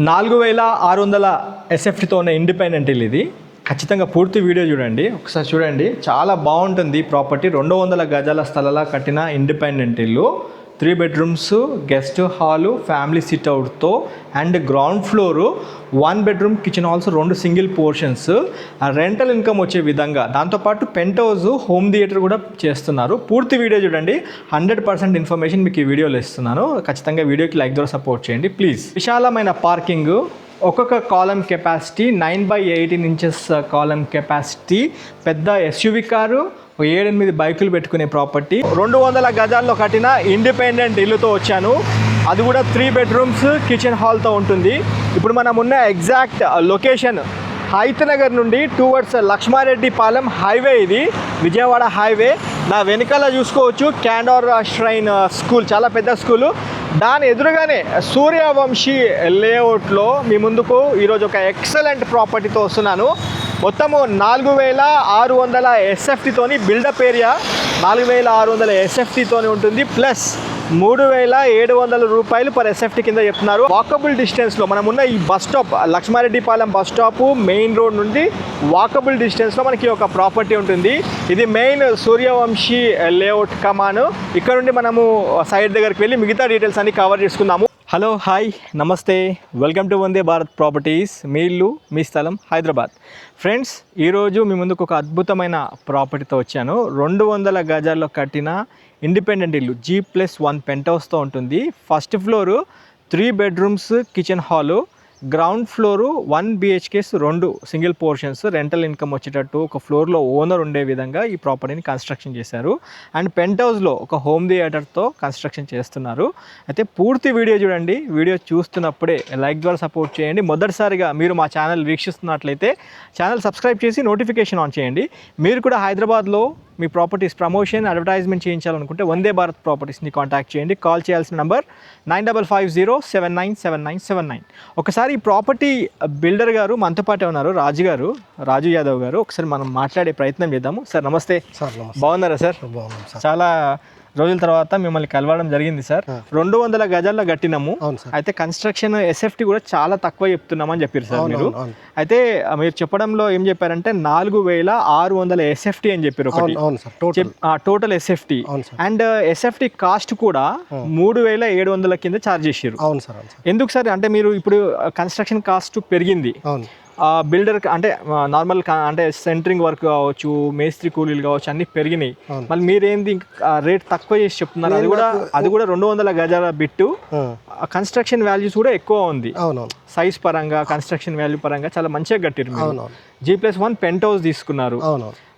4600 ఎస్ఎఫ్టీతో ఉన్న ఇండిపెండెంట్ ఇల్లు ఇది. ఖచ్చితంగా పూర్తి వీడియో చూడండి, ఒకసారి చూడండి. చాలా బాగుంటుంది ప్రాపర్టీ. 200 గజాల స్థలాల కట్టిన ఇండిపెండెంట్ ఇల్లు. 3 బెడ్రూమ్స్, గెస్ట్ హాలు, ఫ్యామిలీ సిట్అవుట్తో and ground floor 1 bedroom, kitchen halls, 2 single portions, rental income వచ్చే విధంగా. దాంతోపాటు పెంట్ హౌస్, హోమ్ థియేటర్ కూడా చేస్తున్నారు. పూర్తి వీడియో చూడండి. 100% ఇన్ఫర్మేషన్ మీకు ఈ వీడియోలో ఇస్తున్నాను. ఖచ్చితంగా వీడియోకి లైక్ ద్వారా సపోర్ట్ చేయండి ప్లీజ్. విశాలమైన పార్కింగ్, ఒక్కొక్క కాలం కెపాసిటీ 9/18 ఇంచెస్ కాలం కెపాసిటీ, పెద్ద ఎస్యూవి కారు, 7-8 బైకులు పెట్టుకునే ప్రాపర్టీ. 200 గజాల్లో కట్టిన ఇండిపెండెంట్ ఇల్లుతో వచ్చాను. అది కూడా 3 బెడ్రూమ్స్, కిచెన్ హాల్తో ఉంటుంది. ఇప్పుడు మనం ఉన్న ఎగ్జాక్ట్ లొకేషన్ హైతనగర్ నుండి టువర్డ్స్ లక్ష్మారెడ్డిపాలెం హైవే. ఇది విజయవాడ హైవే. నా వెనకాల చూసుకోవచ్చు క్యాండోర్ ష్రైన్ స్కూల్, చాలా పెద్ద స్కూలు. దాని ఎదురుగానే సూర్యవంశీ లేఅవుట్లో మీ ముందుకు ఈరోజు ఒక ఎక్సలెంట్ ప్రాపర్టీతో వస్తున్నాను. మొత్తము 4600 ఎస్ఎఫ్టీతోని బిల్డప్ ఏరియా, 4600 ఎస్ఎఫ్టీతోని ఉంటుంది. ప్లస్ 3700 రూపాయలు పర్ ఎస్ఎఫ్టీ కింద చెప్తున్నారు. వాకబుల్ డిస్టెన్స్లో మనం ఉన్న ఈ bus stop, Lakshmareddypalem bus stop main road నుండి వాకబుల్ డిస్టెన్స్లో మనకి ఒక ప్రాపర్టీ ఉంటుంది. ఇది మెయిన్ సూర్యవంశీ లేఅవుట్ కమాను. ఇక్కడ నుండి మనము సైడ్ దగ్గరికి వెళ్ళి మిగతా డీటెయిల్స్ అన్ని కవర్ చేసుకుందాము. హలో, హాయ్, నమస్తే, welcome to Vande Bharat properties. మీ ఇల్లు మీ స్థలం హైదరాబాద్. ఫ్రెండ్స్, ఈరోజు మీ ముందుకు ఒక అద్భుతమైన ప్రాపర్టీతో వచ్చాను. 200 గజాల్లో కట్టిన ఇండిపెండెంట్ ఇల్లు, G+1 పెంట్ హౌస్తో ఉంటుంది. First floor 3 bedrooms, kitchen hall, ground floor 1 BHKs, 2 single portions, rental income వచ్చేటట్టు ఒక ఫ్లోర్లో ఓనర్ ఉండే విధంగా ఈ ప్రాపర్టీని కన్స్ట్రక్షన్ చేశారు. అండ్ పెంట్ హౌస్లో ఒక హోమ్ థియేటర్తో కన్స్ట్రక్షన్ చేస్తున్నారు. అయితే పూర్తి వీడియో చూడండి. వీడియో చూస్తున్నప్పుడే లైక్ ద్వారా సపోర్ట్ చేయండి. మొదటిసారిగా మీరు మా ఛానల్ వీక్షిస్తున్నట్లయితే ఛానల్ సబ్స్క్రైబ్ చేసి నోటిఫికేషన్ ఆన్ చేయండి. మీరు కూడా హైదరాబాద్లో మీ properties promotion, advertisement చేయించాలనుకుంటే Vande Bharat ప్రాపర్టీస్ని contact చేయండి. కాల్ చేయాల్సిన నంబర్ 9550797979. ఒకసారి ఈ ప్రాపర్టీ బిల్డర్ గారు మనతో పాటే ఉన్నారు, రాజు యాదవ్ గారు. ఒకసారి మనం మాట్లాడే ప్రయత్నం చేద్దాము. సార్ నమస్తే. సార్ నమస్తే. బాగున్నారా సార్? చాలా రోజుల తర్వాత మిమ్మల్ని కలవడం జరిగింది సార్. 200 గజాల్లో కట్టినాము. అయితే కన్స్ట్రక్షన్ ఎస్ఎఫ్టీ కూడా చాలా తక్కువ చెప్తున్నామని చెప్పారు సార్ మీరు. అయితే మీరు చెప్పడంలో ఏం చెప్పారంటే 4600 ఎస్ఎఫ్టీ అని చెప్పారు ఒకటి, total SFT. And SFT cost కూడా 3700 కింద ఛార్జ్ చేసారు. ఎందుకు సార్? అంటే మీరు ఇప్పుడు కన్స్ట్రక్షన్ కాస్ట్ పెరిగింది, బిల్డర్ అంటే నార్మల్ అంటే సెంటరింగ్ వర్క్ కావచ్చు, మేస్త్రి కూలీలు కావచ్చు, అన్ని పెరిగినాయి. మళ్ళీ మీరేంది రేట్ తక్కువ చేసి చెప్తున్నారు? అది కూడా 200 గజాల బిట్టు. కన్స్ట్రక్షన్ వాల్యూస్ కూడా ఎక్కువ ఉంది. సైజ్ పరంగా, కన్స్ట్రక్షన్ వాల్యూ పరంగా చాలా మంచిగా కట్టారు. G+1 పెంట్ హౌస్ తీసుకున్నారు.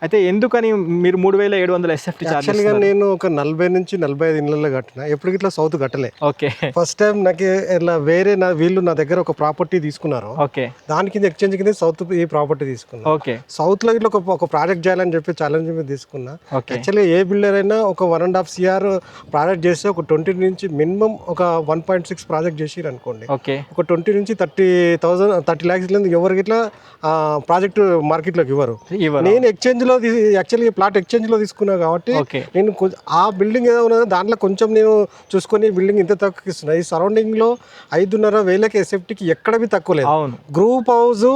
అయితే ఎందుకని మీరు 3700 ఎస్ఎఫ్టీ చార్జ్? నేను ఒక 40 నుంచి 45 ఇళ్ళల్లో కట్టిన, ఎప్పుడు ఇట్లా సౌత్ కట్టలే. ఓకే, ఫస్ట్ టైం నాకు ఇలా వేరే వీళ్ళు నా దగ్గర ఒక ప్రాపర్టీ తీసుకున్నారు. ఓకే, దాని కింద ఎక్స్చేంజ్ కింద సౌత్ ఈ ప్రాపర్టీ తీసుకున్నా. ఓకే, సౌత్ లో ఇట్లా ఒక ప్రాజెక్ట్ చేయాలని చెప్పి ఛాలెంజ్ మీద తీసుకున్నా. యాక్చువల్లీ ఏ బిల్డర్ అయినా ఒక 1.5 CR ప్రాజెక్ట్ చేస్తే ఒక 20 నుంచి మినిమం ఒక 1.6 ప్రాజెక్ట్ చేసిరు అనుకోండి. ఓకే, ఒక 20 నుంచి 30 lakhs ఎవరికి ఇట్లా ప్రాజెక్ట్ మార్కెట్ లోకి ఇవ్వరు. నేను ఎక్స్చేంజ్ లో యాక్చువల్లీ ప్లాట్ ఎక్స్చేంజ్ లో తీసుకున్నా కాబట్టి నేను ఆ బిల్డింగ్ ఏదో ఉన్నదో దాంట్లో కొంచెం నేను చూసుకొని బిల్డింగ్ ఇంత తక్కువ ఇస్తున్నా. ఈ సరౌండింగ్ లో 5,500 ఎస్ఎఫ్టీకి ఎక్కడ బి తక్కువ లేదు. గ్రూప్ హౌస్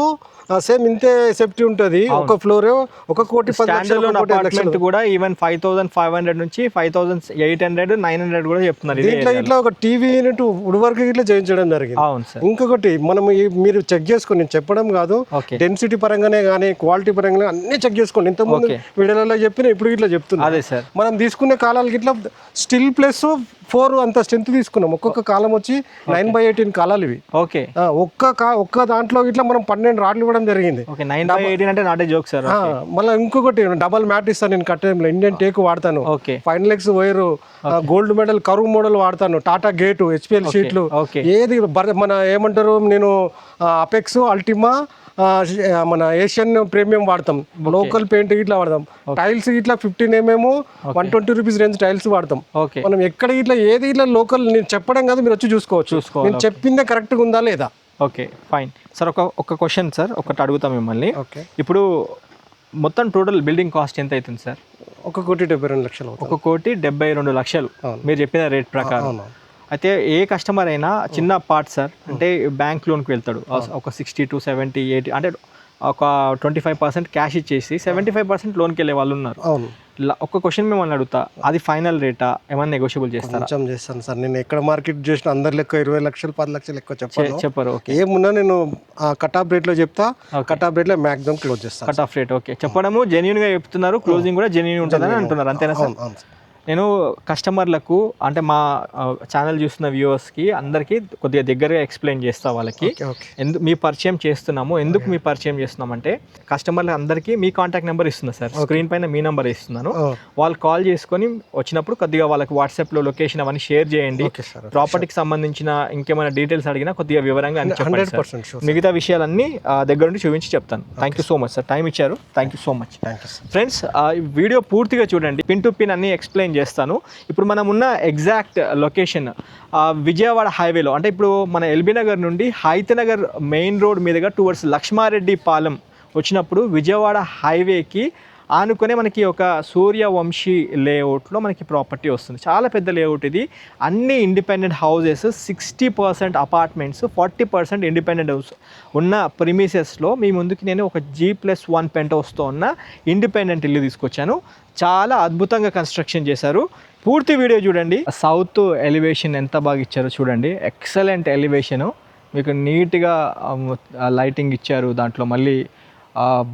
సేమ్ ఇంతే సేఫ్టీ ఉంటుంది. ఒక ఫ్లోర్ 1,10,00,000 కూడా ఈవెన్ 5,500 నుంచి 5,800, 900 కూడా చెప్తున్నారు. దీంట్లో ఇట్లా ఒక టీవీ యూనిట్ వుడ్ వర్క్ ఇట్లా చేయించడం జరిగింది. ఇంకొకటి మనం మీరు చెక్ చేసుకోండి, నేను చెప్పడం కాదు, డెన్సిటీ పరంగానే కానీ క్వాలిటీ పరంగానే అన్ని చెక్ చేసుకోండి. ఇంతకుముందు వీడియోలలో చెప్పిన ఇప్పుడు ఇట్లా చెప్తున్నా. అదే సార్, మనం తీసుకునే కాలాలకి ఇట్లా స్టిల్ ప్లస్ 4 అంత స్ట్రెంత్ తీసుకున్నాం. ఒక్కొక్క కాలం వచ్చి 9/18 కాలాలు ఇవి. ఓకే, ఒక్క దాంట్లో ఇట్లా మనం 12 రాడ్లు ఇవ్వడం జరిగింది. 9/18 అంటే నాట్ ఏ జోక్ సార్. మళ్ళీ ఇంకొకటి డబల్ మ్యాట్ ఇస్తాను నేను కట్టడంలో. ఇండియన్ టేక్ వాడతాను, ఫైనలెక్స్ వైర్, గోల్డ్ మెడల్ కరువు మోడల్ వాడతాను, టాటా గేటు, HPL షీట్లు, ఏది మన ఏమంటారు, నేను అపెక్స్, అల్టిమా, మన ఏషియన్ ప్రీమియం వాడతాం. లోకల్ పెయింట్ ఇట్లా వాడతాం. టైల్స్ ఇట్లా 15 mm 120 రూపీస్ రేంజ్ టైల్స్ వాడతాం. మనం ఎక్కడ ఇట్లా ఏది ఇట్లా లోకల్ నేను చెప్పడం కాదు, మీరు వచ్చి చూసుకోవచ్చు. నేను చెప్పిందే కరెక్ట్గా ఉందా లేదా. Okay, fine sir. ఒక క్వశ్చన్ సార్, ఒకటి అడుగుతాం మిమ్మల్ని. ఇప్పుడు మొత్తం టోటల్ బిల్డింగ్ కాస్ట్ ఎంత అవుతుంది సార్? 1,72,00,000. 1,72,00,000 మీరు చెప్పిన రేట్ ప్రకారం. అయితే ఏ కస్టమర్ అయినా చిన్న పార్ట్ సార్, అంటే బ్యాంక్ లోన్కి వెళ్తాడు ఒక 60 to 70, 80, అంటే ఒక 25% క్యాష్ ఇచ్చేసి 75% లోన్కి వెళ్ళే వాళ్ళు ఉన్నారు. అవును. ఒక క్వశ్చన్ మిమ్మల్ని అడుగుతా, అది ఫైనల్ రేటా, ఏమైనా నెగోషియబుల్ చేస్తారా? కొంచెం చేస్తాను సార్. నేను ఎక్కడ మార్కెట్ చేసిన అందరి లెక్క 20 లక్షలు 10 లక్షలు ఎక్కువ చెప్పరు. ఏమున్నా నేను కట్ ఆఫ్ రేట్లో చెప్తా, కట్ ఆఫ్ రేట్లో మ్యాక్సిమం క్లోజ్ చేస్తాను. కట్ ఆఫ్ రేట్ ఓకే చెప్పడము జెన్యూన్గా చెప్తున్నారు, క్లోజింగ్ కూడా జెన్యూన్ ఉంటుందని అంటున్నారు, అంతేనా సార్? నేను కస్టమర్లకు అంటే మా ఛానల్ చూస్తున్న వ్యూవర్స్కి అందరికీ కొద్దిగా దగ్గరగా ఎక్స్ప్లెయిన్ చేస్తా వాళ్ళకి మీ పరిచయం చేస్తున్నాము. ఎందుకు మీ పరిచయం చేస్తున్నామంటే కస్టమర్లు అందరికీ మీ కాంటాక్ట్ నెంబర్ ఇస్తున్నా సార్, స్క్రీన్ పైన మీ నెంబర్ ఇస్తున్నాను. వాళ్ళు కాల్ చేసుకొని వచ్చినప్పుడు కొద్దిగా వాళ్ళకి వాట్సాప్లో లొకేషన్ అవన్నీ షేర్ చేయండి. ప్రాపర్టీకి సంబంధించిన ఇంకేమైనా డీటెయిల్స్ అడిగినా కొద్దిగా వివరంగా అని చెప్పండి సార్. మిగతా విషయాలన్నీ దగ్గర నుండి చూపించి చెప్తాను. Thank you so much sir, time ఇచ్చారు. Thank you so much friends. Video పూర్తిగా చూడండి, పిన్ టు పిన్ అన్ని ఎక్స్ప్లెయిన్ చేస్తాను. ఇప్పుడు మనం ఉన్న ఎగ్జాక్ట్ లొకేషన్ విజయవాడ హైవేలో, అంటే ఇప్పుడు మన ఎల్బీ నగర్ నుండి హైతనగర్ మెయిన్ రోడ్ మీదుగా టువర్డ్స్ లక్ష్మారెడ్డి పాలెం వచ్చినప్పుడు విజయవాడ హైవేకి ఆనుకునే మనకి ఒక సూర్యవంశీ లేఅవుట్లో మనకి ప్రాపర్టీ వస్తుంది. చాలా పెద్ద లేఅవుట్ ఇది. అన్ని independent houses, 60% apartments, 40% independent house ఉన్న ప్రిమిసెస్లో మీ ముందుకి నేను ఒక G+1 పెంట్ హౌస్తో ఉన్న ఇండిపెండెంట్ ఇల్లు తీసుకొచ్చాను. చాలా అద్భుతంగా కన్స్ట్రక్షన్ చేశారు. పూర్తి వీడియో చూడండి. సౌత్ ఎలివేషన్ ఎంత బాగా ఇచ్చారో చూడండి, ఎక్సలెంట్ ఎలివేషను. మీకు నీట్గా లైటింగ్ ఇచ్చారు. దాంట్లో మళ్ళీ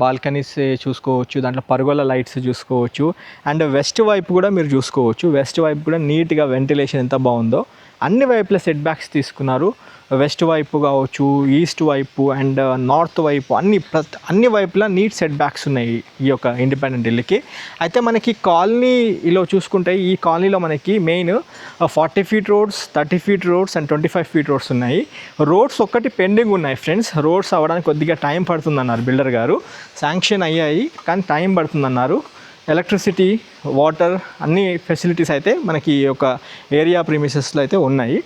బాల్కనీస్ చూసుకోవచ్చు, దాంట్లో పరుగుల లైట్స్ చూసుకోవచ్చు. అండ్ వెస్ట్ వైపు కూడా మీరు చూసుకోవచ్చు. వెస్ట్ వైపు కూడా నీట్గా వెంటిలేషన్ ఎంత బాగుందో. అన్ని వైపుల సెట్ బ్యాక్స్ తీసుకున్నారు. వెస్ట్ వైపు కావచ్చు, ఈస్ట్ వైపు అండ్ నార్త్ వైపు, అన్ని వైపులా నీట్ సెట్ బ్యాక్స్ ఉన్నాయి ఈ యొక్క ఇండిపెండెంట్ ఇల్లుకి. అయితే మనకి కాలనీలో చూసుకుంటే ఈ కాలనీలో మనకి main 40 feet roads, 30 feet roads and 25 feet roads ఉన్నాయి. రోడ్స్ ఒక్కటి పెండింగ్ ఉన్నాయి ఫ్రెండ్స్. రోడ్స్ అవ్వడానికి కొద్దిగా టైం పడుతుందన్నారు బిల్డర్ గారు. శాంక్షన్ అయ్యాయి కానీ టైం పడుతుందన్నారు. ఎలక్ట్రిసిటీ, వాటర్ అన్ని ఫెసిలిటీస్ అయితే మనకి ఒక ఏరియా ప్రిమిసెస్లో అయితే ఉన్నాయి.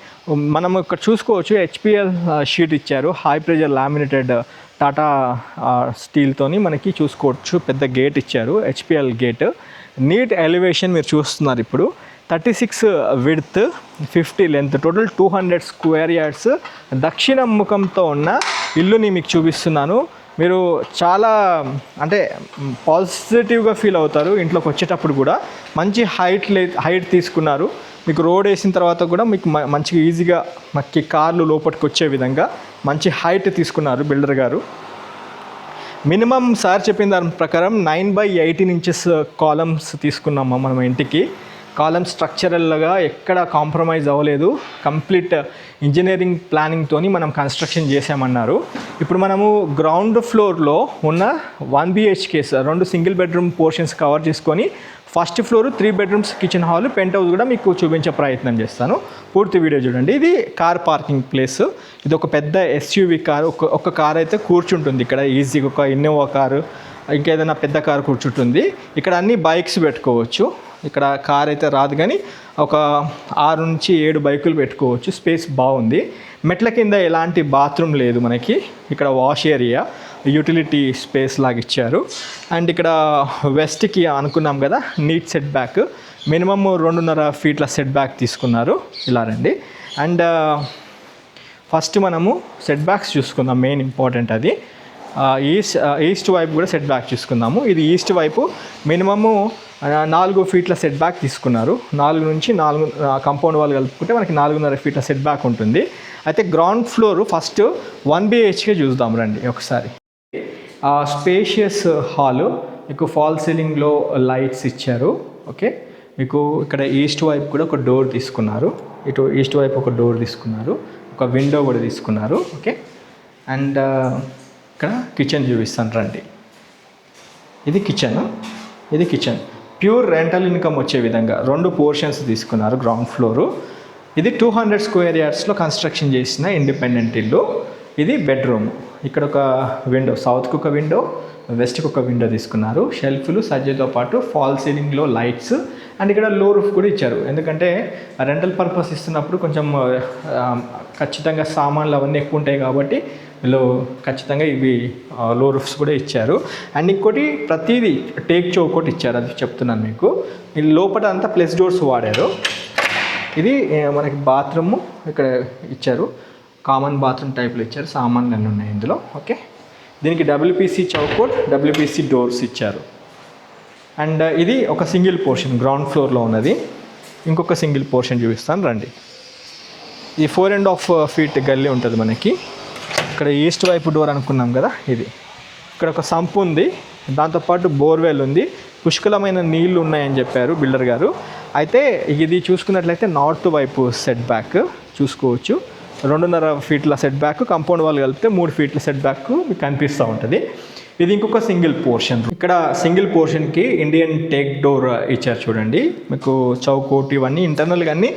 మనం ఇక్కడ చూసుకోవచ్చు, HPL షీట్ ఇచ్చారు, హై ప్రెజర్ లామినేటెడ్ టాటా స్టీల్తోని మనకి చూసుకోవచ్చు. పెద్ద గేట్ ఇచ్చారు, HPL గేట్. నీట్ ఎలివేషన్ మీరు చూస్తున్నారు. ఇప్పుడు 36 width, 50 length, total 200 square yards దక్షిణ ముఖంతో ఉన్న ఇల్లుని మీకు చూపిస్తున్నాను. మీరు చాలా అంటే పాజిటివ్గా ఫీల్ అవుతారు ఇంట్లోకి వచ్చేటప్పుడు కూడా. మంచి హైట్ తీసుకున్నారు. మీకు రోడ్ వేసిన తర్వాత కూడా మీకు మంచిగా ఈజీగా మనకి కార్లు లోపలికి వచ్చే విధంగా మంచి హైట్ తీసుకున్నారు బిల్డర్ గారు. మినిమం సార్ చెప్పిన దాని ప్రకారం 9/18 inches కాలమ్స్ తీసుకున్నాము మనం ఇంటికి. కాలమ్ స్ట్రక్చరల్గా ఎక్కడ కాంప్రమైజ్ అవ్వలేదు. కంప్లీట్ ఇంజనీరింగ్ ప్లానింగ్తోని మనం కన్స్ట్రక్షన్ చేసామన్నారు. ఇప్పుడు మనము గ్రౌండ్ ఫ్లోర్లో ఉన్న 1 BHK 2 single bedroom portions cover చేసుకొని first floor 3 bedrooms kitchen hall, penthouse కూడా మీకు చూపించే ప్రయత్నం చేస్తాను. పూర్తి వీడియో చూడండి. ఇది కార్ పార్కింగ్ ప్లేస్. ఇది ఒక పెద్ద SUV కారు. ఒక కార్ అయితే కూర్చుంటుంది ఇక్కడ ఈజీగా. ఒక ఇన్నోవా కారు, ఇంకేదైనా పెద్ద కారు కూర్చుంటుంది. ఇక్కడ అన్ని బైక్స్ పెట్టుకోవచ్చు. ఇక్కడ కార్ అయితే రాదు కానీ ఒక 6 నుంచి 7 బైకులు పెట్టుకోవచ్చు. స్పేస్ బాగుంది. మెట్ల కింద ఎలాంటి బాత్రూమ్ లేదు మనకి. ఇక్కడ వాష్ ఏరియా, యూటిలిటీ స్పేస్ లాగా ఇచ్చారు. అండ్ ఇక్కడ వెస్ట్కి అనుకున్నాం కదా, neat set back. Minimum 2.5 feet set back తీసుకున్నారు. ఇలా రండి. అండ్ ఫస్ట్ మనము సెట్ బ్యాక్స్ చూసుకుందాం. మెయిన్ ఇంపార్టెంట్ అది. ఈస్ట్ వైపు కూడా సెట్ బ్యాక్ చూసుకుందాము. ఇది ఈస్ట్ వైపు మినిమము 4 feet సెట్ బ్యాక్ తీసుకున్నారు. 4 నుంచి 4 కాంపౌండ్ వాళ్ళు కలుపుకుంటే మనకి 4.5 feet సెట్ బ్యాక్ ఉంటుంది. అయితే గ్రౌండ్ ఫ్లోర్ ఫస్ట్ 1 BHK చూద్దాం రండి ఒకసారి. స్పేషియస్ హాలు, మీకు ఫాల్ సీలింగ్లో లైట్స్ ఇచ్చారు. ఓకే, మీకు ఇక్కడ ఈస్ట్ వైపు కూడా ఒక డోర్ తీసుకున్నారు. ఇటు ఈస్ట్ వైపు ఒక డోర్ తీసుకున్నారు. ఒక విండో కూడా తీసుకున్నారు. ఓకే, అండ్ ఇక్కడ కిచెన్ చూపిస్తాను రండి. ఇది కిచెన్ ప్యూర్ రెంటల్ ఇన్కమ్ వచ్చే విధంగా 2 portions తీసుకున్నారు గ్రౌండ్ ఫ్లోరు. ఇది 200 square yardsలో కన్స్ట్రక్షన్ చేసిన ఇండిపెండెంట్ ఇల్లు. ఇది బెడ్రూమ్. ఇక్కడ ఒక విండో, సౌత్కి ఒక విండో, వెస్ట్కి ఒక విండో తీసుకున్నారు. షెల్ఫ్లు సజ్జతో పాటు ఫాల్ సీలింగ్లో లైట్స్. అండ్ ఇక్కడ లో రూఫ్ కూడా ఇచ్చారు. ఎందుకంటే రెంటల్ పర్పస్ ఇస్తున్నప్పుడు కొంచెం ఖచ్చితంగా సామాన్లు అవన్నీ ఎక్కువ ఉంటాయి కాబట్టి వీళ్ళు ఖచ్చితంగా ఇవి లో రూఫ్స్ కూడా ఇచ్చారు. అండ్ ఇంకోటి ప్రతిదీ టేక్ చౌకోటి ఇచ్చారు, అది చెప్తున్నాను మీకు. ఈ లోపల అంతా ప్లస్ డోర్స్ వాడారు. ఇది మనకి బాత్రూము ఇక్కడ ఇచ్చారు, కామన్ బాత్రూమ్ టైప్లో ఇచ్చారు, సామాన్లు అన్నీ ఉన్నాయి ఇందులో. ఓకే, దీనికి WPC చౌకోట్, WPC డోర్స్ ఇచ్చారు. అండ్ ఇది ఒక సింగిల్ పోర్షన్ గ్రౌండ్ ఫ్లోర్లో ఉన్నది. ఇంకొక సింగిల్ పోర్షన్ చూపిస్తాను రండి. ఈ 4.5 feet గల్లీ ఉంటుంది మనకి. ఇక్కడ ఈస్ట్ వైపు డోర్ అనుకున్నాం కదా, ఇది. ఇక్కడ ఒక సంపు ఉంది, దాంతోపాటు బోర్వెల్ ఉంది, పుష్కలమైన నీళ్లు ఉన్నాయని చెప్పారు బిల్డర్ గారు. అయితే ఇది చూసుకున్నట్లయితే నార్త్ వైపు సెట్ బ్యాక్ చూసుకోవచ్చు. 2.5 feet set back, compound wall కలిపితే 3 feet సెట్ బ్యాక్ మీకు కనిపిస్తూ ఉంటుంది. ఇది ఇంకొక సింగిల్ పోర్షన్. ఇక్కడ సింగిల్ పోర్షన్కి ఇండియన్ టేక్ డోర్ ఇచ్చారు చూడండి. మీకు చౌకోట్ ఇవన్నీ ఇంటర్నల్గా అన్నీ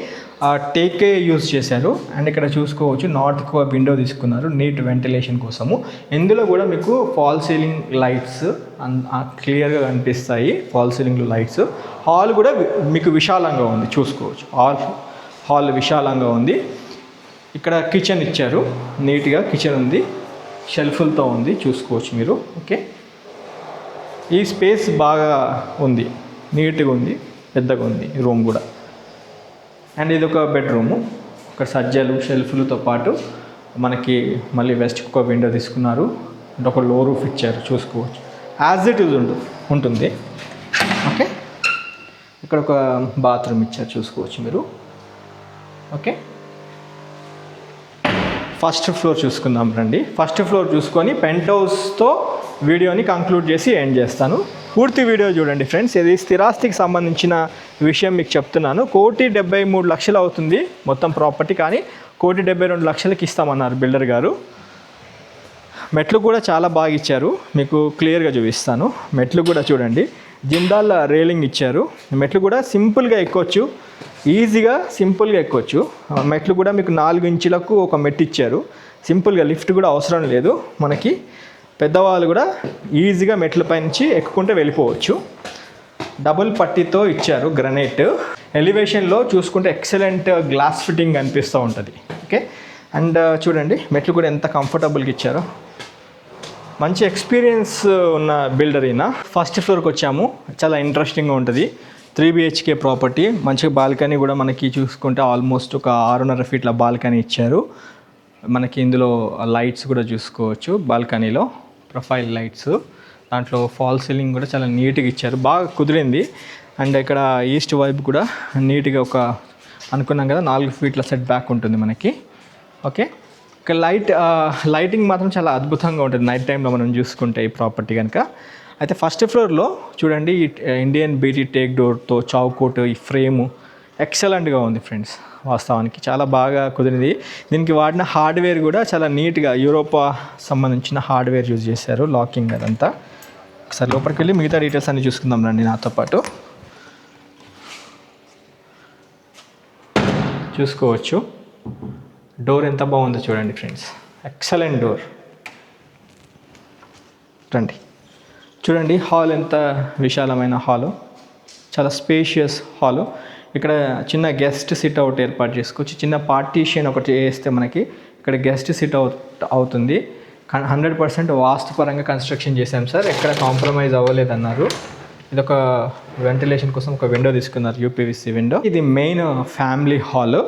టేకే యూజ్ చేశారు. అండ్ ఇక్కడ చూసుకోవచ్చు నార్త్ విండో తీసుకున్నారు నీట్ వెంటిలేషన్ కోసము. ఇందులో కూడా మీకు ఫాల్ సీలింగ్ లైట్స్ క్లియర్గా కనిపిస్తాయి, ఫాల్ సీలింగ్ లైట్స్. హాల్ కూడా మీకు విశాలంగా ఉంది చూసుకోవచ్చు, హాల్ విశాలంగా ఉంది. ఇక్కడ కిచెన్ ఇచ్చారు, నీట్గా కిచెన్ ఉంది, షెల్ఫ్లతో ఉంది చూసుకోవచ్చు మీరు. ఓకే, ఈ స్పేస్ బాగా ఉంది, నీట్గా ఉంది, పెద్దగా ఉంది రూమ్ కూడా. అండ్ ఇది ఒక బెడ్రూము, ఒక సజ్జలు షెల్ఫ్లతో పాటు మనకి మళ్ళీ వెస్ట్కి ఒక విండో తీసుకున్నారు. అంటే ఒక లో రూఫ్ ఇచ్చారు చూసుకోవచ్చు, యాజ్ ఇట్ ఈజ్ ఉంటుంది. ఓకే, ఇక్కడ ఒక బాత్రూమ్ ఇచ్చారు చూసుకోవచ్చు మీరు. ఓకే, ఫస్ట్ ఫ్లోర్ చూసుకుందాం రండి. ఫస్ట్ ఫ్లోర్ చూసుకొని పెంట్ హౌస్తో వీడియోని కంక్లూడ్ చేసి ఎండ్ చేస్తాను. పూర్తి వీడియో చూడండి ఫ్రెండ్స్. ఇది స్థిరాస్తికి సంబంధించిన విషయం మీకు చెప్తున్నాను. 1,73,00,000 అవుతుంది మొత్తం ప్రాపర్టీ, కానీ 1,72,00,000కి ఇస్తామన్నారు బిల్డర్ గారు. మెట్లు కూడా చాలా బాగా ఇచ్చారు, మీకు క్లియర్గా చూపిస్తాను. మెట్లు కూడా చూడండి, జిందాల్ రేలింగ్ ఇచ్చారు. మెట్లు కూడా సింపుల్గా ఎక్కొచ్చు, ఈజీగా సింపుల్గా ఎక్కొచ్చు. మెట్లు కూడా మీకు 4 ఇంచులకు ఒక మెట్టు ఇచ్చారు, సింపుల్గా. లిఫ్ట్ కూడా అవసరం లేదు మనకి. పెద్దవాళ్ళు కూడా ఈజీగా మెట్లపై నుంచి ఎక్కుకుంటే వెళ్ళిపోవచ్చు. డబుల్ పట్టీతో ఇచ్చారు గ్రనైట్. ఎలివేషన్లో చూసుకుంటే ఎక్సలెంట్ గ్లాస్ ఫిట్టింగ్ అనిపిస్తూ ఉంటుంది. ఓకే, అండ్ చూడండి మెట్లు కూడా ఎంత కంఫర్టబుల్గా ఇచ్చారో. మంచి ఎక్స్పీరియన్స్ ఉన్న బిల్డర్ అయినా. ఫస్ట్ ఫ్లోర్కి వచ్చాము, చాలా ఇంట్రెస్టింగ్గా ఉంటుంది. 3 BHK ప్రాపర్టీ, మంచిగా బాల్కనీ కూడా మనకి చూసుకుంటే ఆల్మోస్ట్ ఒక 6.5 feet బాల్కనీ ఇచ్చారు మనకి. ఇందులో లైట్స్ కూడా చూసుకోవచ్చు, బాల్కనీలో ప్రొఫైల్ లైట్స్. దాంట్లో ఫాల్ సీలింగ్ కూడా చాలా నీట్గా ఇచ్చారు, బాగా కుదిరింది. అండ్ ఇక్కడ ఈస్ట్ వైపు కూడా నీట్గా ఒక అనుకున్నాం కదా 4 feet సెట్ బ్యాక్ ఉంటుంది మనకి. ఓకే, ఇక్కడ లైటింగ్ మాత్రం చాలా అద్భుతంగా ఉంటుంది నైట్ టైంలో మనం చూసుకుంటే ఈ ప్రాపర్టీ కనుక. అయితే ఫస్ట్ ఫ్లోర్లో చూడండి ఇండియన్ BT టేక్ డోర్తో చౌకోట్, ఈ ఫ్రేము ఎక్సలెంట్గా ఉంది ఫ్రెండ్స్. వాస్తవానికి చాలా బాగా కుదిరింది. దీనికి వాడిన హార్డ్వేర్ కూడా చాలా నీట్గా యూరోపా సంబంధించిన హార్డ్వేర్ యూజ్ చేశారు, లాకింగ్ అదంతా. ఒకసారి లోపలికి వెళ్ళి మిగతా డీటెయిల్స్ అన్ని చూసుకుందాం రండి నాతో పాటు. చూసుకోవచ్చు డోర్ ఎంత బాగుందో చూడండి ఫ్రెండ్స్, ఎక్సలెంట్ డోర్. రండి చూడండి హాల్ ఎంత విశాలమైన హాలు, చాలా స్పేషియస్ హాలు. ఇక్కడ చిన్న గెస్ట్ సిట్ అవుట్ ఏర్పాటు చేసుకోవచ్చు. చిన్న పార్టీషన్ ఒకటి వేస్తే మనకి ఇక్కడ గెస్ట్ సిట్ అవుట్ అవుతుంది. 100% వాస్తుపరంగా కన్స్ట్రక్షన్ చేశాం సార్, ఎక్కడ కాంప్రమైజ్ అవ్వలేదన్నారు. ఇది ఒక వెంటిలేషన్ కోసం ఒక విండో తీసుకున్నారు, UPVC విండో. ఇది main family hall,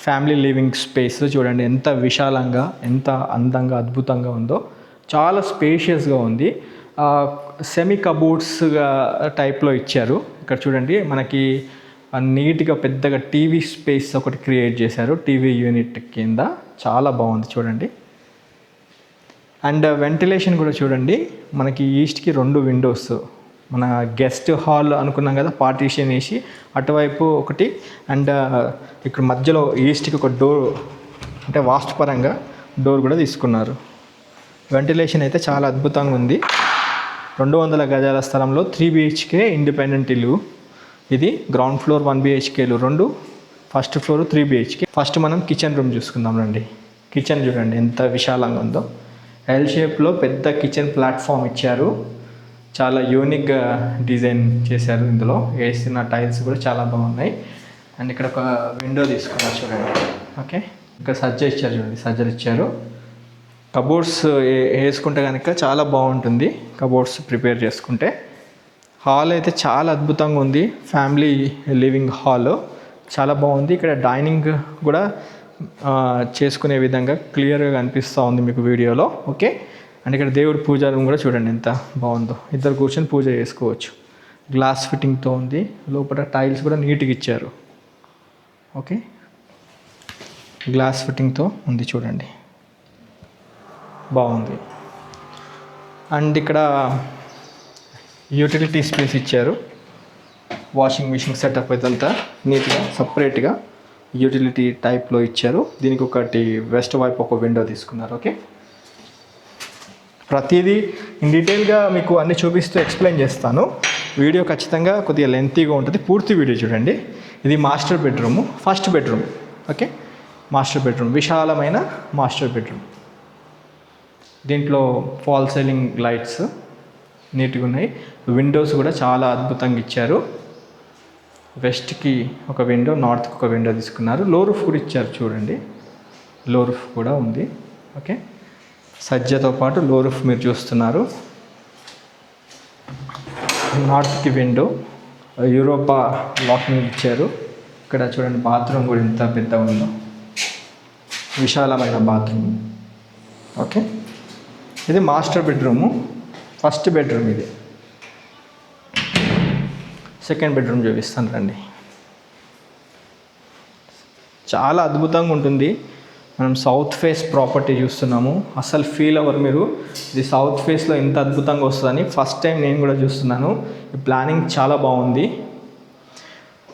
family living space. చూడండి ఎంత విశాలంగా, ఎంత అందంగా, అద్భుతంగా ఉందో. చాలా స్పేషియస్గా ఉంది. సెమీ కబోర్డ్స్గా టైప్లో ఇచ్చారు. ఇక్కడ చూడండి మనకి నీట్గా పెద్దగా టీవీ స్పేస్ ఒకటి క్రియేట్ చేశారు, టీవీ యూనిట్ కింద. చాలా బాగుంది చూడండి. అండ్ వెంటిలేషన్ కూడా చూడండి, మనకి ఈస్ట్కి 2 విండోస్. మన గెస్ట్ హాల్ అనుకున్నాం కదా, పార్టీషన్ వేసి అటువైపు ఒకటి, అండ్ ఇక్కడ మధ్యలో ఈస్ట్కి ఒక డోర్, అంటే వాస్తుపరంగా డోర్ కూడా తీసుకున్నారు. వెంటిలేషన్ అయితే చాలా అద్భుతంగా ఉంది. 200 గజాల స్థలంలో 3 BHK ఇండిపెండెంట్ ఇల్లు. ఇది ground floor 1 BHKలు 2, first floor 3 BHK. First మనం కిచెన్ రూమ్ చూసుకుందాం రండి. కిచెన్ చూడండి ఎంత విశాలంగా ఉందో. ఎల్ షేప్లో పెద్ద కిచెన్ ప్లాట్ఫామ్ ఇచ్చారు, చాలా యూనిక్గా డిజైన్ చేశారు. ఇందులో వేసిన టైల్స్ కూడా చాలా బాగున్నాయి. అండ్ ఇక్కడ ఒక విండో తీసుకున్నారు చూడండి. ఓకే, ఇక్కడ సజ్జ ఇచ్చారు చూడండి, సజ్జలు ఇచ్చారు. కబోర్డ్స్ వేసుకుంటే కనుక చాలా బాగుంటుంది, కబోర్డ్స్ ప్రిపేర్ చేసుకుంటే. హాల్ అయితే చాలా అద్భుతంగా ఉంది, ఫ్యామిలీ లివింగ్ హాల్. చాలా బాగుంది. ఇక్కడ డైనింగ్ కూడా చేసుకునే విధంగా క్లియర్గా కనిపిస్తూ ఉంది మీకు వీడియోలో. ఓకే, అండ్ ఇక్కడ దేవుడి పూజ రూమ్ కూడా చూడండి ఎంత బాగుందో. ఇద్దరు కూర్చొని పూజ చేసుకోవచ్చు. గ్లాస్ ఫిట్టింగ్తో ఉంది. లోపల టైల్స్ కూడా నీట్గా ఇచ్చారు. ఓకే, గ్లాస్ ఫిట్టింగ్తో ఉంది చూడండి, బాగుంది. అండ్ ఇక్కడ యూటిలిటీ స్పేస్ ఇచ్చారు. వాషింగ్ మిషన్ సెటప్ ఇదంతా నీట్గా సపరేట్గా యూటిలిటీ టైప్లో ఇచ్చారు. దీనికి ఒకటి వెస్ట్ వైపు ఒక విండో తీసుకున్నారు. ఓకే, ప్రతిదీ ఇన్ డీటెయిల్గా మీకు అన్ని చూపిస్తూ ఎక్స్ప్లెయిన్ చేస్తాను. వీడియో ఖచ్చితంగా కొద్దిగా లెంతీగా ఉంటుంది. పూర్తి వీడియో చూడండి. ఇది master bedroom, first bedroom. Okay, master bedroom, విశాలమైన మాస్టర్ బెడ్రూమ్. దీంట్లో ఫాల్ సీలింగ్ లైట్స్ నీట్గా ఉన్నాయి. విండోస్ కూడా చాలా అద్భుతంగా ఇచ్చారు. వెస్ట్కి ఒక విండో, నార్త్కి ఒక విండో తీసుకున్నారు. లో రూఫ్ కూడా ఇచ్చారు చూడండి, లో రూఫ్ కూడా ఉంది. ఓకే, సజ్జతో పాటు లో రూఫ్ మీరు చూస్తున్నారు. నార్త్కి విండో, యూరోపా లాకింగ్ ఇచ్చారు. ఇక్కడ చూడండి బాత్రూమ్ కూడా ఎంత పెద్దగా ఉందో, విశాలమైన బాత్రూమ్. ఓకే, ఇది మాస్టర్ బెడ్రూము, ఫస్ట్ బెడ్రూమ్. ఇది సెకండ్ బెడ్రూమ్ చూపిస్తాను రండి. చాలా అద్భుతంగా ఉంటుంది. మనం సౌత్ ఫేస్ ప్రాపర్టీ చూస్తున్నాము. అసలు ఫీల్ అవ్వరు మీరు, ఇది సౌత్ ఫేస్లో ఇంత అద్భుతంగా వస్తుందని. ఫస్ట్ టైం నేను కూడా చూస్తున్నాను. ఈ ప్లానింగ్ చాలా బాగుంది.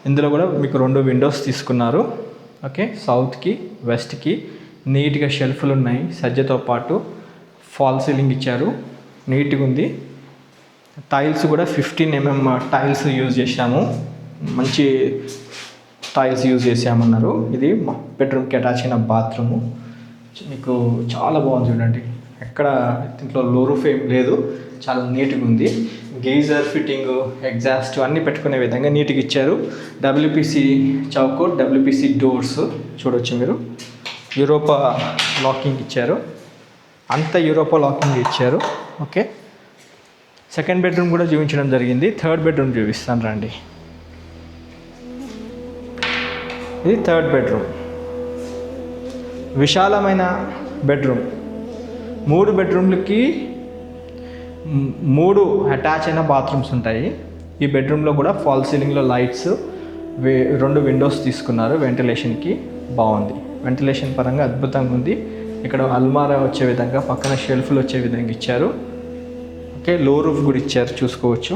ఇందులో కూడా మీకు 2 విండోస్ తీసుకున్నారు. ఓకే, సౌత్కి వెస్ట్కి నీట్గా షెల్ఫ్లు ఉన్నాయి. సజ్జతో పాటు ఫాల్ సీలింగ్ ఇచ్చారు, నీట్గా ఉంది. టైల్స్ కూడా 15 mm టైల్స్ యూజ్ చేసాము, మంచి టైల్స్ యూజ్ చేసామన్నారు. ఇది బెడ్రూమ్కి అటాచ్ అయిన బాత్రూము. మీకు చాలా బాగుంది చూడండి. ఎక్కడ దీంట్లో లో రూఫ్ ఏం లేదు, చాలా నీట్గా ఉంది. గీజర్ ఫిట్టింగ్, ఎగ్జాస్ట్ అన్నీ పెట్టుకునే విధంగా నీట్గా ఇచ్చారు. WPC చౌకోట్, WPC డోర్స్ చూడవచ్చు మీరు. యూరోపా లాకింగ్ ఇచ్చారు, అంతా యూరోపా లాకింగ్ ఇచ్చారు. ఓకే, సెకండ్ బెడ్రూమ్ కూడా చూపించడం జరిగింది. థర్డ్ బెడ్రూమ్ చూపిస్తాను రండి. ఇది థర్డ్ బెడ్రూమ్, విశాలమైన బెడ్రూమ్. 3 బెడ్రూమ్లకి 3 అటాచ్ అయిన బాత్రూమ్స్ ఉంటాయి. ఈ బెడ్రూమ్లో కూడా ఫాల్ సీలింగ్లో లైట్స్, 2 విండోస్ తీసుకున్నారు. వెంటిలేషన్కి బాగుంది, వెంటిలేషన్ పరంగా అద్భుతంగా ఉంది. ఇక్కడ అల్మారా వచ్చే విధంగా, పక్కన షెల్ఫ్లు వచ్చే విధంగా ఇచ్చారు. ఓకే, లో రూఫ్ కూడా ఇచ్చారు, చూసుకోవచ్చు.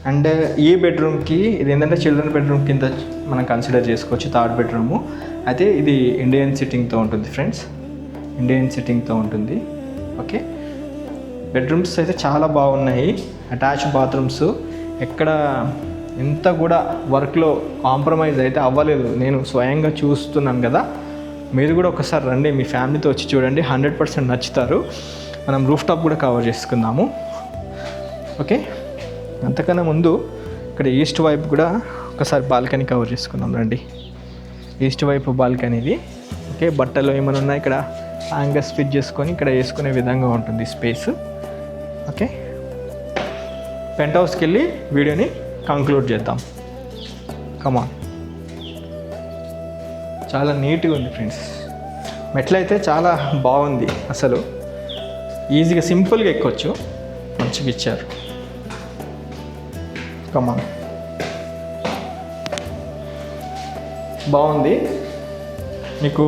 అండ్ ఈ బెడ్రూమ్కి ఇది ఏంటంటే చిల్డ్రన్ బెడ్రూమ్ కింద మనం కన్సిడర్ చేసుకోవచ్చు, థర్డ్ బెడ్రూము. అయితే ఇది ఇండియన్ సిట్టింగ్తో ఉంటుంది ఫ్రెండ్స్, ఇండియన్ సిట్టింగ్తో ఉంటుంది. ఓకే, బెడ్రూమ్స్ అయితే చాలా బాగున్నాయి. అటాచ్ బాత్రూమ్స్, ఎక్కడ ఎంత కూడా వర్క్లో కాంప్రమైజ్ అయితే అవ్వలేదు. నేను స్వయంగా చూస్తున్నాను కదా, మీరు కూడా ఒకసారి రండి, మీ ఫ్యామిలీతో వచ్చి చూడండి, 100% నచ్చుతారు. మనం రూఫ్ టాప్ కూడా కవర్ చేసుకుందాము. ఓకే, అంతకన్నా ముందు ఇక్కడ ఈస్ట్ వైపు కూడా ఒకసారి బాల్కనీ కవర్ చేసుకుందాం రండి. ఈస్ట్ వైపు బాల్కనీది. ఓకే, బట్టలు ఏమైనా ఉన్నాయి ఇక్కడ హ్యాంగర్స్ ఫిట్ చేసుకొని ఇక్కడ వేసుకునే విధంగా ఉంటుంది స్పేస్. ఓకే, పెంట్ హౌస్కి వెళ్ళి వీడియోని కంక్లూడ్ చేద్దాం. కమాన్, చాలా నీట్గా ఉంది ఫ్రెండ్స్. మెట్లయితే చాలా బాగుంది, అసలు ఈజీగా సింపుల్గా ఎక్కొచ్చు, మంచిగా ఇచ్చారు. కమాన్, బాగుంది. మీకు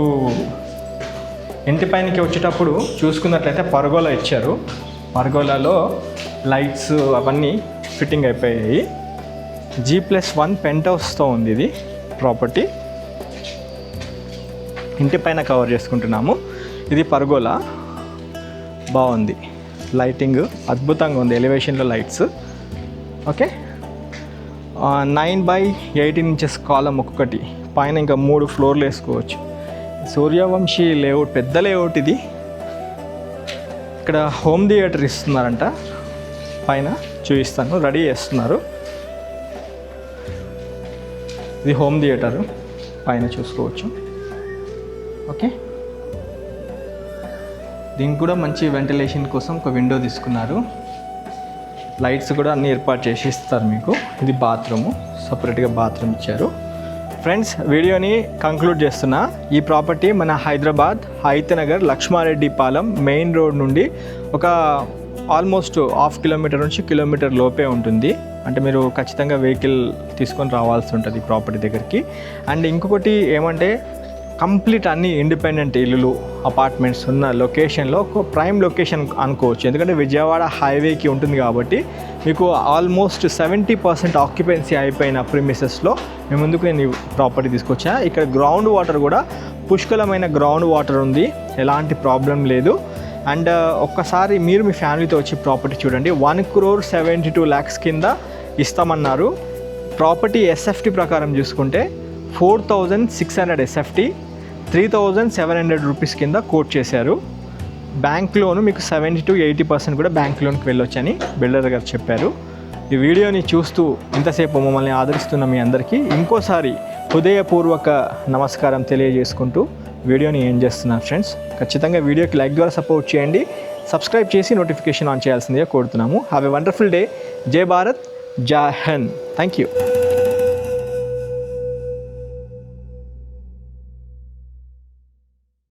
ఇంటి పైనకి వచ్చేటప్పుడు చూసుకున్నట్లయితే పర్గోలా ఇచ్చారు. పర్గోలాలో లైట్స్ అవన్నీ ఫిట్టింగ్ అయిపోయాయి. G+1 పెంట్ హౌస్తో ఉంది ఇది ప్రాపర్టీ. ఇంటి పైన కవర్ చేసుకుంటున్నాము. ఇది పర్గోలా, బాగుంది. లైటింగ్ అద్భుతంగా ఉంది, ఎలివేషన్లో లైట్స్. ఓకే, 9/18 ఇంచెస్ కాలం ఒక్కొక్కటి, పైన ఇంకా 3 ఫ్లోర్లు వేసుకోవచ్చు. సూర్యవంశీ లేఅవుట్, పెద్ద లేఅవుట్ ఇది. ఇక్కడ హోమ్ థియేటర్ ఇస్తున్నారంట, పైన చూపిస్తాను, రెడీ చేస్తున్నారు. ఇది హోమ్ థియేటరు, పైన చూసుకోవచ్చు. ఓకే, దీనికి కూడా మంచి వెంటిలేషన్ కోసం ఒక విండో తీసుకున్నారు. లైట్స్ కూడా అన్నీ ఏర్పాటు చేసి ఇస్తారు మీకు. ఇది బాత్రూము, సపరేట్గా బాత్రూమ్ ఇచ్చారు. ఫ్రెండ్స్ వీడియోని కంక్లూడ్ చేస్తున్నా. ఈ ప్రాపర్టీ మన హైదరాబాద్ హైతనగర్ లక్ష్మారెడ్డి పాలెం మెయిన్ రోడ్ నుండి ఒక ఆల్మోస్ట్ ½ కిలోమీటర్ నుంచి కిలోమీటర్ లోపే ఉంటుంది. అంటే మీరు ఖచ్చితంగా వెహికల్ తీసుకొని రావాల్సి ఉంటుంది ఈ ప్రాపర్టీ దగ్గరికి. అండ్ ఇంకొకటి ఏమంటే కంప్లీట్ అన్ని ఇండిపెండెంట్ ఇల్లులు అపార్ట్మెంట్స్ ఉన్న లొకేషన్లో ఒక ప్రైమ్ లొకేషన్ అనుకోవచ్చు. ఎందుకంటే విజయవాడ హైవేకి ఉంటుంది కాబట్టి మీకు ఆల్మోస్ట్ 70% ఆక్యుపెన్సీ అయిపోయిన ప్రిమిసెస్లో మేము ముందుకు నేను ప్రాపర్టీ తీసుకొచ్చా. ఇక్కడ గ్రౌండ్ వాటర్ కూడా పుష్కలమైన గ్రౌండ్ వాటర్ ఉంది, ఎలాంటి ప్రాబ్లం లేదు. అండ్ ఒక్కసారి మీరు మీ ఫ్యామిలీతో వచ్చి ప్రాపర్టీ చూడండి. 1,72 lakhs కింద ఇస్తామన్నారు. ప్రాపర్టీ ఎస్ఎఫ్టీ ప్రకారం చూసుకుంటే 4,600 ఎస్ఎఫ్టీ, 3,700 రూపీస్ కింద కోట్ చేశారు. బ్యాంక్ లోను మీకు 70 to 80% కూడా బ్యాంక్ లోన్కి వెళ్ళొచ్చని బిల్డర్ గారు చెప్పారు. ఈ వీడియోని చూస్తూ ఇంతసేపు మమ్మల్ని ఆదరిస్తున్న మీ అందరికీ ఇంకోసారి హృదయపూర్వక నమస్కారం తెలియజేసుకుంటూ వీడియోని ఏం చేస్తున్నాను ఫ్రెండ్స్. ఖచ్చితంగా వీడియోకి లైక్ ద్వారా సపోర్ట్ చేయండి, సబ్స్క్రైబ్ చేసి నోటిఫికేషన్ ఆన్ చేయాల్సిందిగా కోరుతున్నాము. Have a wonderful day. జై భారత్, జై హింద్. Thank you.